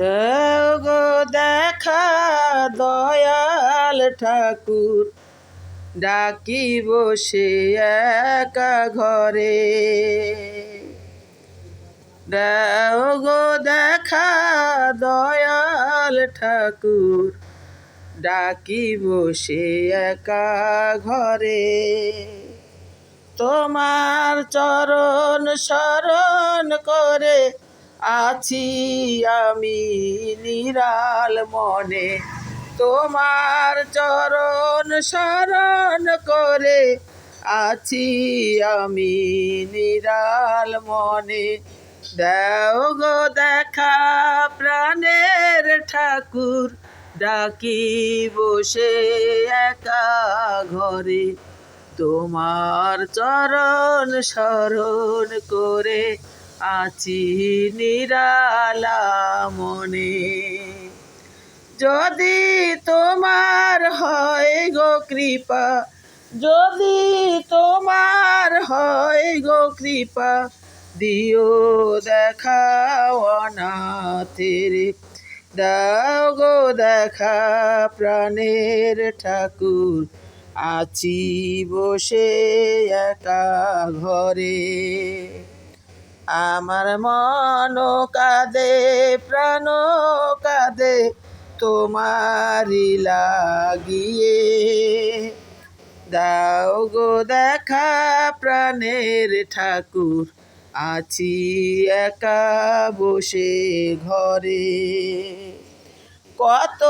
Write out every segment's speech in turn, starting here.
দেও গো দেখা দয়াল ঠাকুর, ডাকি বসে একা ঘরে। দেও গো দেখা দয়াল ঠাকুর, ডাকি বসে একা ঘরে। তোমার চরণ শরণ করে আছি আমি নিরাল মনে। তোমার চরণ শরণ করে আছি আমি নিরাল মনে। দেও গো দেখা প্রাণের ঠাকুর, ডাকি বসে একা ঘরে। তোমার চরণ শরণ করে আছি নিরালা মনে। যদি তোমার হয় গো কৃপা, যদি তোমার হয় গো কৃপা, দিও দেখা অনাথের। দাও গো দেখা প্রাণের ঠাকুর, আছি বসে একা ঘরে। আমার মন কাঁদে প্রাণ কাঁদে তোমারি লাগিয়ে। দাও গো দেখা প্রাণের ঠাকুর, আছি একা বসে ঘরে। কত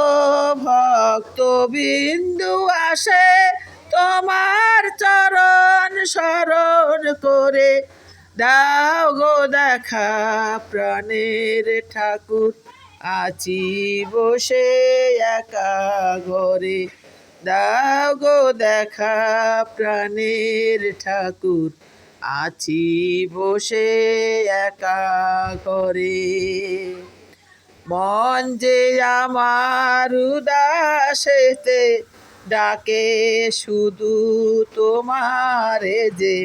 ভক্ত বিন্দু আসে তোমার চরণ শরণ করে। দাও গো দেখা প্রাণের ঠাকুর, আছি বসে একা ঘরে। দাও গো দেখা প্রাণের ঠাকুর, আছি বসে একা ঘরে। মন যে আমার উদাসেতে ডাকে শুধু তোমারে যে।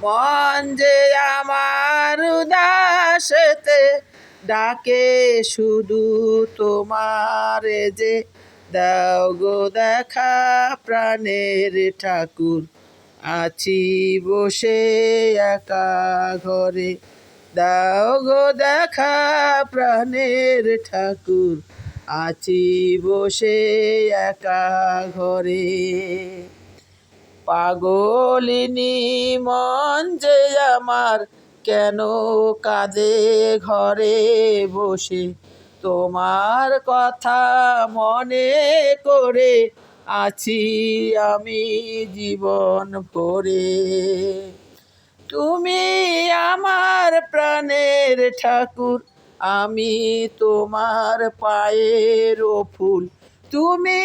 মন যে আমার উদাসেতে ডাকে শুধু তোমারে যে। দাও গো দেখা প্রাণের ঠাকুর, আছি বসে একা ঘরে। দাও গো দেখা প্রাণের ঠাকুর, আছি বসে একা ঘরে। পাগলিনী মন যে আমার কেন কাঁদে ঘরে বসে। তোমার কথা মনে করে আছি আমি জীবন ভরে। তুমি আমার প্রাণের ঠাকুর, আমি তোমার পায়ের ফুল। তুমি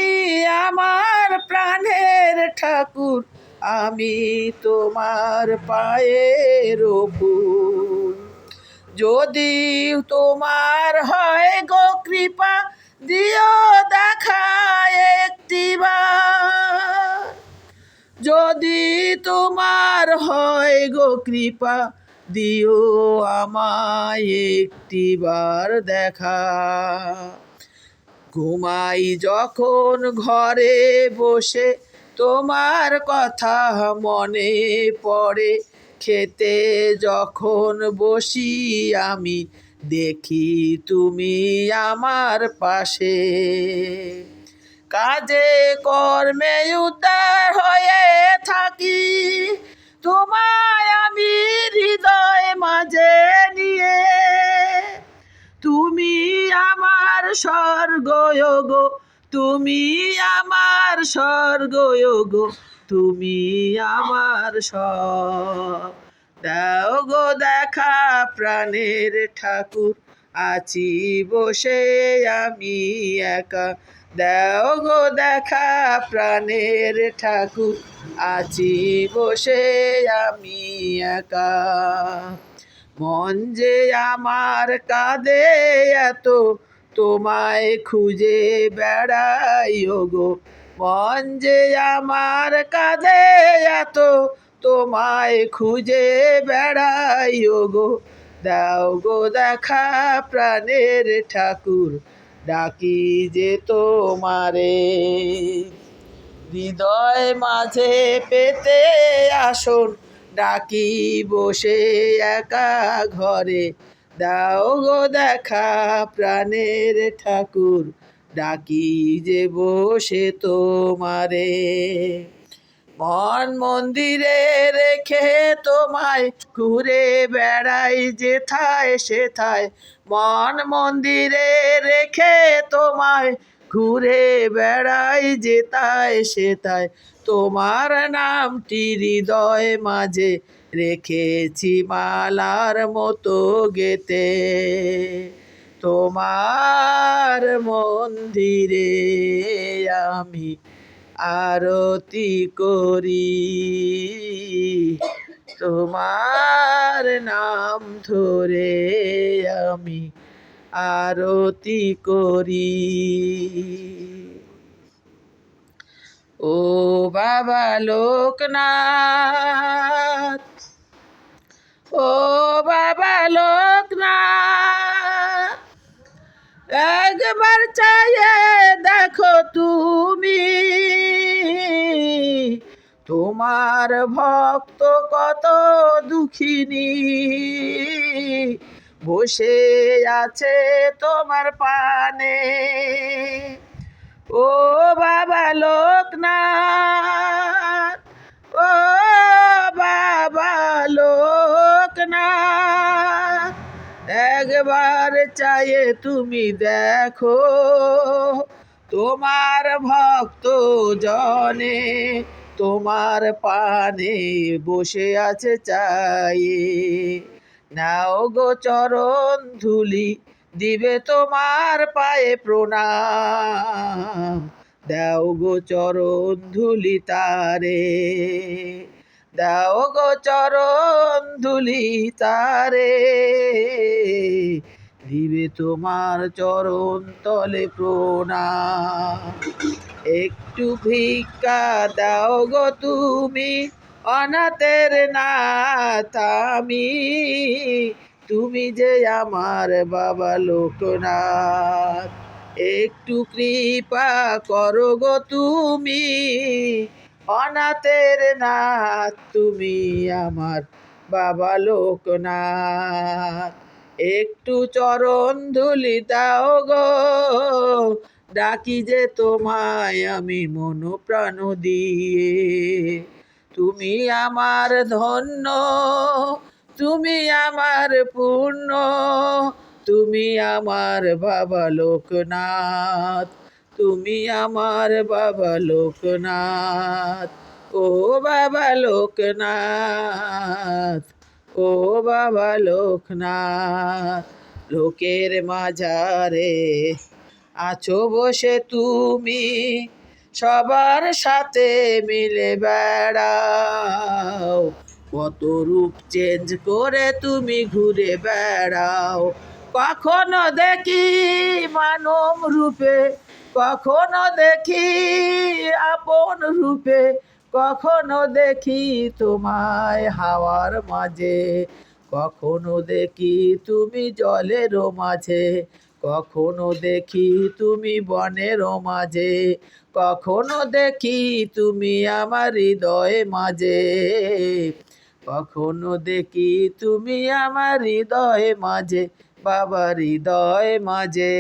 আমার প্রাণের ঠাকুর, আমি তোমার পায়ের ফুল। যদি তোমার হয় গো কৃপা, দিও দেখা একটিবার। যদি তোমার হয় গো কৃপা, দিও আমায় একটিবার দেখা। ঘুমাই যখন ঘরে বসে তোমার কথা মনে পড়ে। খেতে যখন বসি আমি দেখি তুমি আমার পাশে। কাজে কর্মে উদ্ধার হয়ে থাকি, তোমায় আমি হৃদয় মাঝে নিয়ে। তুমি আমার স্বর্গ গো, তুমি আমার স্বর্গ গো, তুমি আমার সব। দাও গো দেখা প্রাণের ঠাকুর, আছি বসে আমি একা। দাও গো দেখা প্রাণের ঠাকুর, আছি বসে আমি একা। মন যে আমার কাঁদে এত তোমায় খুঁজে বেড়াই গো। মন যে আমার কাঁদে এত তোমায় খুঁজে বেড়াই গো। দাও গো দেখা প্রাণের ঠাকুর, ডাকি যে তোমারে। হৃদয় মাঝে পেতে আসন, ডাকি বসে একা ঘরে। দাও গো দেখা প্রাণের ঠাকুর, ডাকি যে বসে তোমারে। মন মন্দিরে রেখে তোমায় ঘুরে বেড়াই যেথায় সেথায়। মন মন্দিরে রেখে তোমায় ঘুরে বেড়াই যেথায় সেথায়। তোমার নামটি হৃদয় মাঝে রেখেছি মালার মতো গেতে। তোমার মন্দিরে আমি আরতি করি, তোমার নাম ধরে আমি আরতি করি। ও বাবা লোকনাথ, ও বাবা লোকনাথ, একবার চাইয়ে দেখো তুমি, তোমার ভক্ত কত দুঃখিনী বসে আছে তোমার পানে। ও বাবা লোকনাথ, ও বাবা লোকনাথ, একবার চাইয়ে তুমি দেখো তোমার ভক্ত জনে তোমার পানে বসে আছে চাইয়ে। নাও গো চরণ ধুলি দিবে তোমার পায়ে প্রণাম, দাও গো চরণ ধুলি তারে, দাও গো চরণ ধুলি তারে। দিবে তোমার চরণ তলে প্রণাম। একটু ভিক্ষা দাও গো তুমি, অনাথের নাথ আমি, তুমি যে আমার বাবা লোকনাথ। একটু কৃপা করো গো তুমি, অনাথের নাথ তুমি আমার বাবা লোকনাথ। একটু চরণ ধুলি দাও গো, ডাকি যে তোমায় আমি মন প্রাণ দিয়ে। তুমি আমার ধন্য, তুমি আমার পূর্ণ, তুমি আমার বাবা লোকনাথ, তুমি আমার বাবা লোকনাথ। ও বাবা লোকনাথ, ও বাবা লোকনাথ, লোকের মাঝারে আছো বসে তুমি, সবার সাথে মিলে বেড়াও। কত রূপ চেঞ্জ করে তুমি ঘুরে বেড়াও। কখনো দেখি মানব রূপে, কখনো দেখি আপন রূপে, কখনো দেখি তোমায় হাওয়ার মাঝে, কখনো দেখি তুমি জলের মাঝে, কখনো দেখি তুমি বনের মাঝে, কখনো দেখি তুমি আমার হৃদয় মাঝে, কখনো দেখি তুমি আমার হৃদয় মাঝে, বাবা হৃদয় মাঝে।